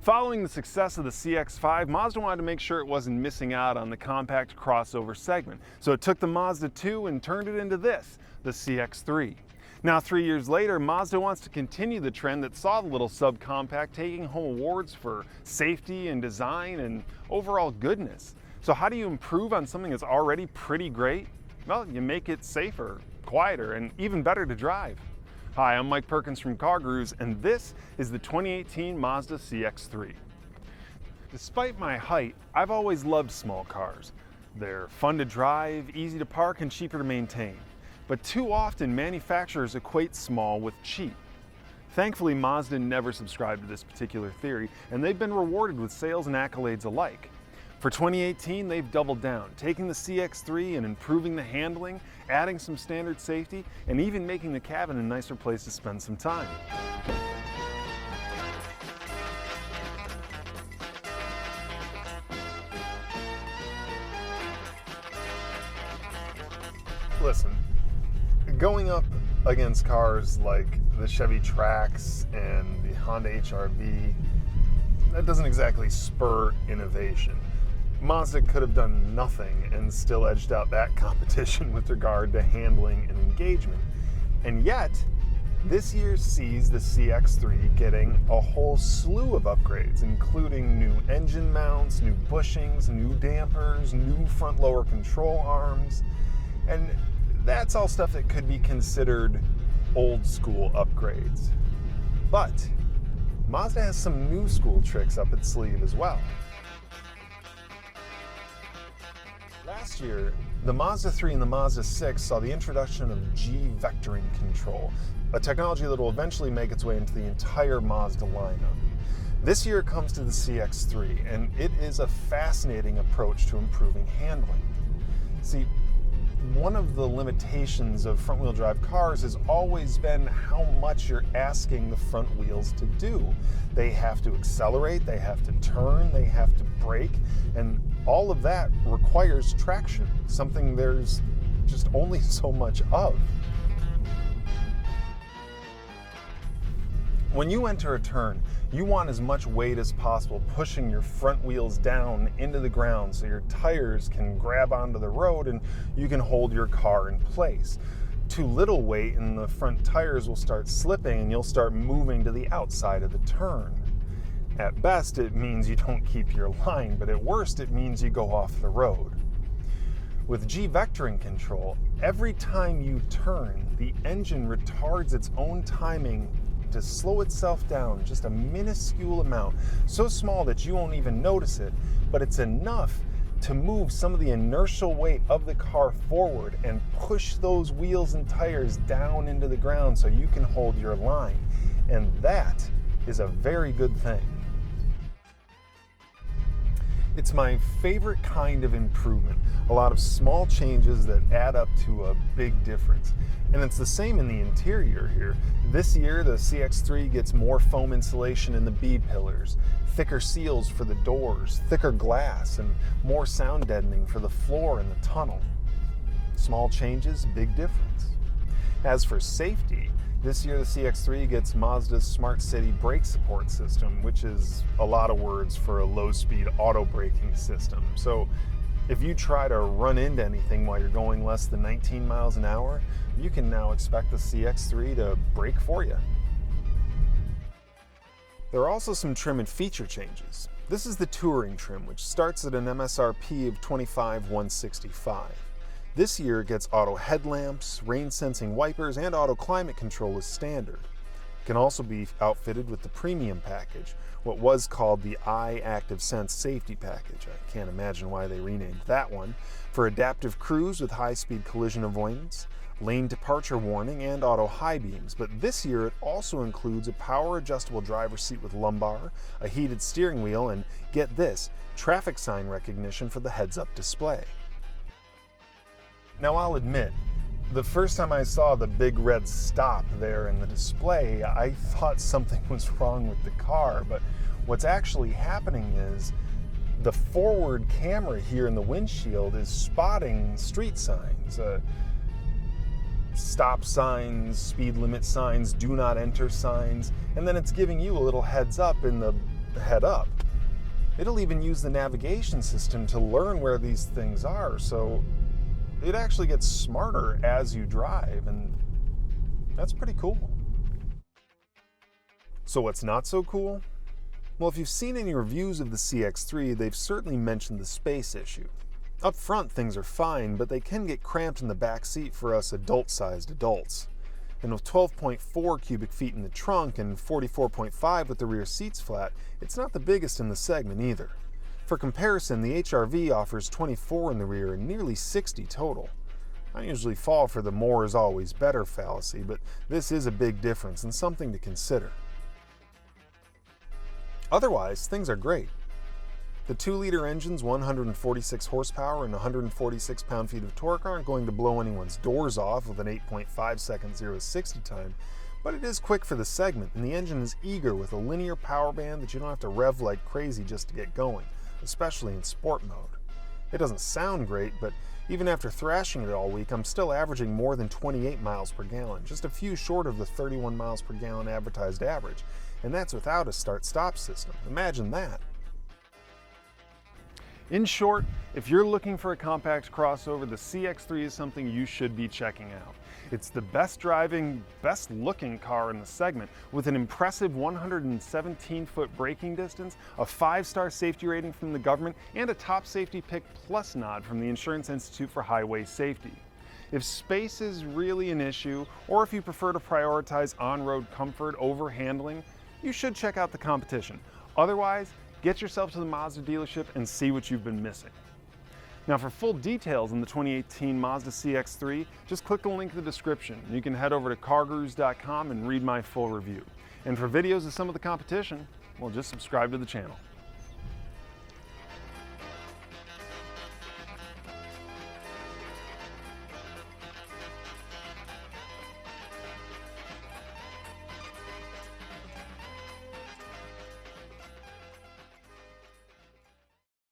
Following the success of the CX-5, Mazda wanted to make sure it wasn't missing out on the compact crossover segment. So it took the Mazda 2 and turned it into this, the CX-3. Now 3 years later, Mazda wants to continue the trend that saw the little subcompact taking home awards for safety and design and overall goodness. So how do you improve on something that's already pretty great? Well, you make it safer, quieter, and even better to drive. Hi, I'm Mike Perkins from CarGurus, and this is the 2018 Mazda CX-3. Despite my height, I've always loved small cars. They're fun to drive, easy to park, and cheaper to maintain. But too often, manufacturers equate small with cheap. Thankfully, Mazda never subscribed to this particular theory, and they've been rewarded with sales and accolades alike. For 2018, they've doubled down, taking the CX-3 and improving the handling, adding some standard safety, and even making the cabin a nicer place to spend some time. Listen, going up against cars like the Chevy Trax and the Honda HR-V, that doesn't exactly spur innovation. Mazda could have done nothing and still edged out that competition with regard to handling and engagement. And yet, this year sees the CX-3 getting a whole slew of upgrades, including new engine mounts, new bushings, new dampers, new front lower control arms. And that's all stuff that could be considered old school upgrades. But Mazda has some new school tricks up its sleeve as well. Last year, the Mazda 3 and the Mazda 6 saw the introduction of G-vectoring control, a technology that will eventually make its way into the entire Mazda lineup. This year it comes to the CX-3, and it is a fascinating approach to improving handling. See, one of the limitations of front-wheel drive cars has always been how much you're asking the front wheels to do. They have to accelerate, they have to turn, they have to brake, and all of that requires traction, something there's just only so much of. When you enter a turn, you want as much weight as possible pushing your front wheels down into the ground so your tires can grab onto the road and you can hold your car in place. Too little weight and the front tires will start slipping and you'll start moving to the outside of the turn. At best, it means you don't keep your line, but at worst, it means you go off the road. With G-vectoring control, every time you turn, the engine retards its own timing to slow itself down just a minuscule amount, so small that you won't even notice it, but it's enough to move some of the inertial weight of the car forward and push those wheels and tires down into the ground so you can hold your line. And that is a very good thing. It's my favorite kind of improvement, a lot of small changes that add up to a big difference. And it's the same in the interior here. This year, the CX-3 gets more foam insulation in the B-pillars, thicker seals for the doors, thicker glass, and more sound deadening for the floor in the tunnel. Small changes, big difference. As for safety, this year the CX-3 gets Mazda's Smart City brake support system, which is a lot of words for a low-speed auto braking system. So if you try to run into anything while you're going less than 19 miles an hour, you can now expect the CX-3 to brake for you. There are also some trim and feature changes. This is the Touring trim, which starts at an MSRP of $25,165. This year it gets auto headlamps, rain-sensing wipers, and auto climate control as standard. It can also be outfitted with the premium package, what was called the iActive Sense safety package. I can't imagine why they renamed that one, for adaptive cruise with high-speed collision avoidance, lane departure warning, and auto high beams. But this year it also includes a power-adjustable driver's seat with lumbar, a heated steering wheel, and get this, traffic sign recognition for the heads-up display. Now I'll admit, the first time I saw the big red stop there in the display, I thought something was wrong with the car, but what's actually happening is the forward camera here in the windshield is spotting street signs, stop signs, speed limit signs, do not enter signs, and then it's giving you a little heads up in the head up. It'll even use the navigation system to learn where these things are, so it actually gets smarter as you drive, and that's pretty cool. So what's not so cool? Well, if you've seen any reviews of the CX-3, they've certainly mentioned the space issue. Up front, things are fine, but they can get cramped in the back seat for us adult-sized adults. And with 12.4 cubic feet in the trunk and 44.5 with the rear seats flat, it's not the biggest in the segment either. For comparison, the HR-V offers 24 in the rear and nearly 60 total. I usually fall for the more is always better fallacy, but this is a big difference and something to consider. Otherwise, things are great. The 2-liter engine's 146 horsepower and 146 pound-feet of torque aren't going to blow anyone's doors off with an 8.5 second 0-60 time, but it is quick for the segment, and the engine is eager with a linear power band that you don't have to rev like crazy just to get going, especially in sport mode. It doesn't sound great, but even after thrashing it all week, I'm still averaging more than 28 miles per gallon, just a few short of the 31 miles per gallon advertised average, and that's without a start-stop system. Imagine that. In short, if you're looking for a compact crossover, the CX-3 is something you should be checking out. It's the best driving, best looking car in the segment with an impressive 117-foot braking distance, a 5-star safety rating from the government, and a top safety pick plus nod from the Insurance Institute for Highway Safety. If space is really an issue, or if you prefer to prioritize on-road comfort over handling, you should check out the competition. Otherwise, get yourself to the Mazda dealership and see what you've been missing. Now, for full details on the 2018 Mazda CX-3, just click the link in the description. You can head over to CarGurus.com and read my full review. And for videos of some of the competition, well, just subscribe to the channel.